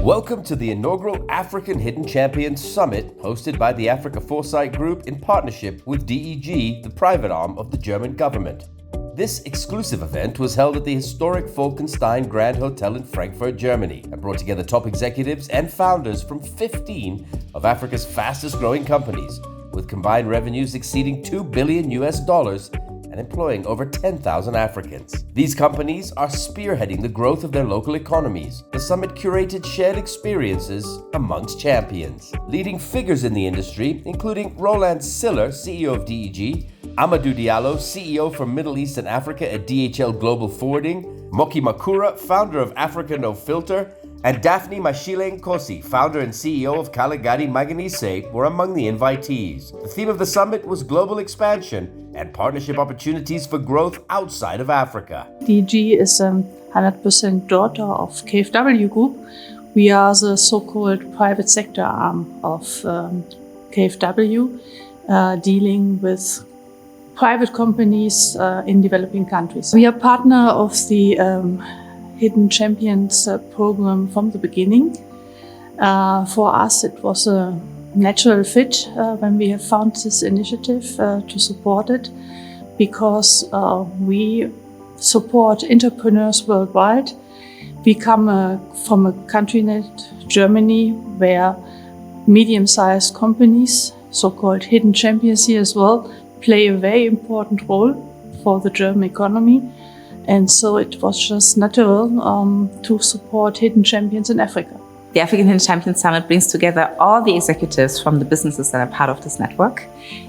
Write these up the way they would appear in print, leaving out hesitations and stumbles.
Welcome to the inaugural African Hidden Champions Summit hosted by the Africa Foresight Group in partnership with DEG, the private arm of the German government. This exclusive event was held at the historic Falkenstein Grand Hotel in Frankfurt, Germany, and brought together top executives and founders from 15 of Africa's fastest growing companies, with combined revenues exceeding $2 billion and employing over 10,000 Africans. These companies are spearheading the growth of their local economies. The summit curated shared experiences amongst champions. Leading figures in the industry, including Roland Siller, CEO of DEG, Amadou Diallo, CEO for Middle East and Africa at DHL Global Forwarding, Moki Makura, founder of Africa No Filter, and Daphne Mashile Nkosi, founder and CEO of Caligari Maganise, were among the invitees. The theme of the summit was global expansion and partnership opportunities for growth outside of Africa. DEG is a 100% daughter of KfW Group. We are the so-called private sector arm of KfW, dealing with private companies in developing countries. We are partner of the Hidden Champions program from the beginning. For us, it was a natural fit when we have found this initiative to support it, because we support entrepreneurs worldwide. We come from a country, Germany, where medium-sized companies, so-called hidden champions here as well, play a very important role for the German economy. And so it was just natural to support hidden champions in Africa. The African Hidden Champions Summit brings together all the executives from the businesses that are part of this network.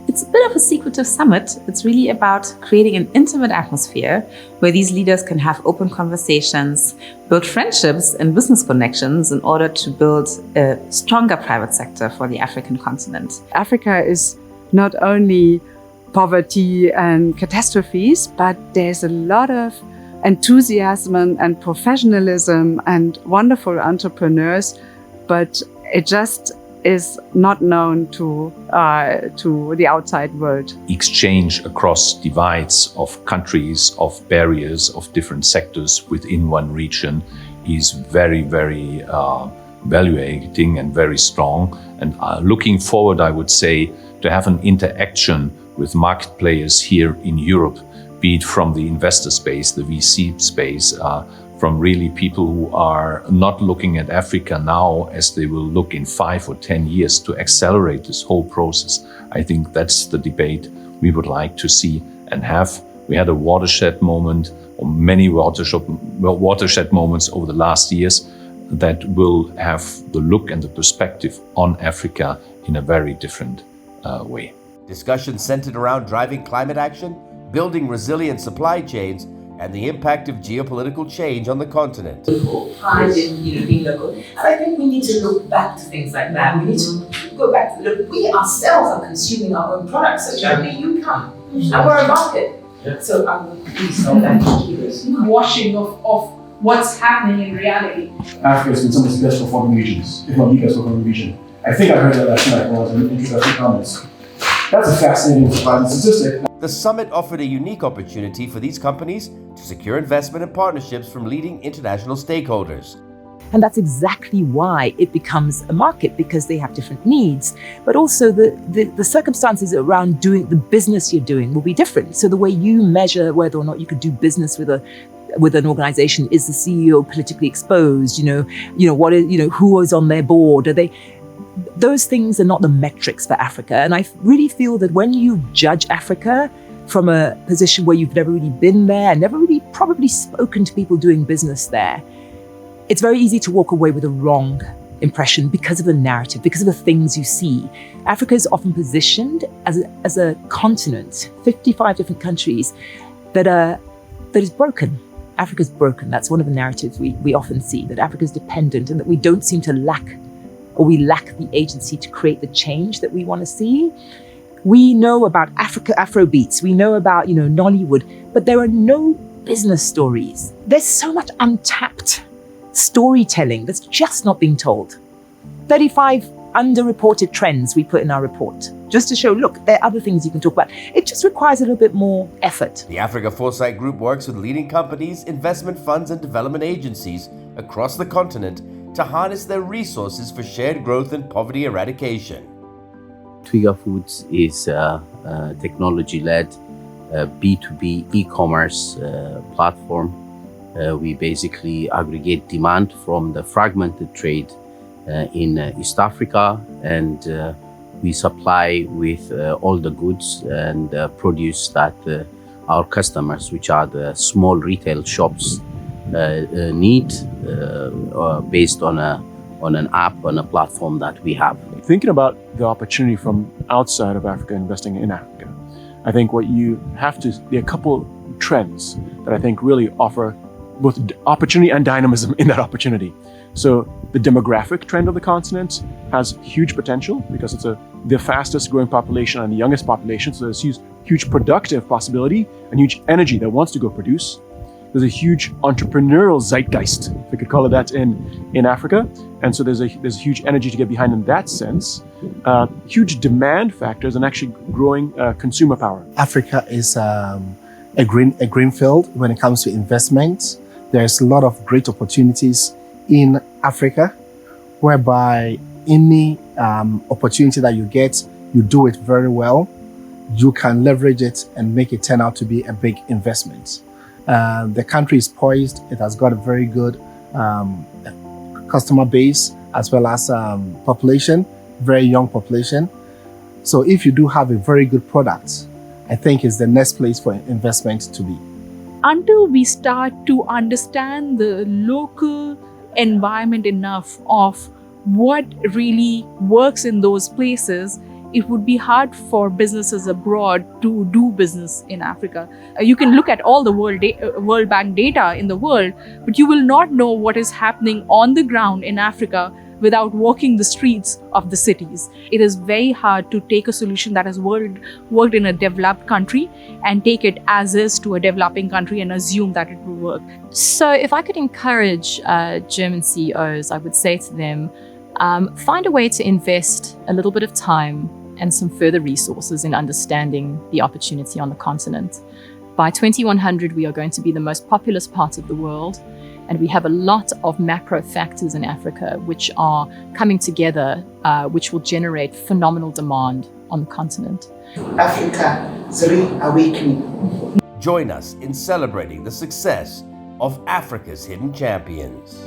It's a bit of a secretive summit. It's really about creating an intimate atmosphere where these leaders can have open conversations, build friendships and business connections in order to build a stronger private sector for the African continent. Africa is not only poverty and catastrophes, but there's a lot of enthusiasm and professionalism and wonderful entrepreneurs, but it just is not known to the outside world. Exchange across divides of countries, of barriers, of different sectors within one region is very, very valuating and very strong. And looking forward, I would say, to have an interaction with market players here in Europe, be it from the investor space, the VC space, from really people who are not looking at Africa now as they will look in 5 or 10 years to accelerate this whole process. I think that's the debate we would like to see and have. We had a watershed moment, or many watershed moments over the last years that will have the look and the perspective on Africa in a very different way. Discussions centered around driving climate action, building resilient supply chains, and the impact of geopolitical change on the continent. Pride in being local. And I think we need to look back to things like that. We need to go back to look. We ourselves are consuming our own products. So Germany, you come. And we're a market. So I would please know that. Washing of what's happening in reality. Africa has been some of the best performing regions, if not the best performing region. I think I heard that last night when I was in introductory comments. That's a fascinating statistic. The summit offered a unique opportunity for these companies to secure investment and partnerships from leading international stakeholders. And that's exactly why it becomes a market, because they have different needs. But also the circumstances around doing the business you're doing will be different. So the way you measure whether or not you could do business with an organization, is the CEO politically exposed? Who is on their board? Are they? Those things are not the metrics for Africa. And I really feel that when you judge Africa from a position where you've never really been there, never really probably spoken to people doing business there, it's very easy to walk away with a wrong impression because of the narrative, because of the things you see. Africa is often positioned as a continent, 55 different countries, that is broken. Africa's broken. That's one of the narratives we often see, that Africa's dependent and that we don't seem to lack the agency to create the change that we want to see. We know about Afrobeats, we know about, Nollywood, but there are no business stories. There's so much untapped storytelling that's just not being told. 35 underreported trends we put in our report, just to show, look, there are other things you can talk about. It just requires a little bit more effort. The Africa Foresight Group works with leading companies, investment funds, and development agencies across the continent to harness their resources for shared growth and poverty eradication. Twiga Foods is a technology-led B2B e-commerce platform. We basically aggregate demand from the fragmented trade in East Africa, and we supply with all the goods and produce that our customers, which are the small retail shops, need based on an app, on a platform that we have. Thinking about the opportunity from outside of Africa, investing in Africa, I think what you have to, there are a couple trends that I think really offer both opportunity and dynamism in that opportunity. So the demographic trend of the continent has huge potential because it's the fastest growing population and the youngest population. So there's huge productive possibility and huge energy that wants to go produce. There's a huge entrepreneurial zeitgeist, if we could call it that, in Africa. And so there's a huge energy to get behind in that sense. Huge demand factors and actually growing consumer power. Africa is a green field when it comes to investment. There's a lot of great opportunities in Africa, whereby any opportunity that you get, you do it very well. You can leverage it and make it turn out to be a big investment. The country is poised. It has got a very good customer base as well as population, very young population. So if you do have a very good product, I think it's the next place for investment to be. Until we start to understand the local environment enough of what really works in those places, it would be hard for businesses abroad to do business in Africa. You can look at all the World Bank data in the world, but you will not know what is happening on the ground in Africa without walking the streets of the cities. It is very hard to take a solution that has worked in a developed country and take it as is to a developing country and assume that it will work. So if I could encourage German CEOs, I would say to them, find a way to invest a little bit of time and some further resources in understanding the opportunity on the continent. By 2100, we are going to be the most populous part of the world, and we have a lot of macro factors in Africa which are coming together, which will generate phenomenal demand on the continent. Africa is reawakening. Join us in celebrating the success of Africa's hidden champions.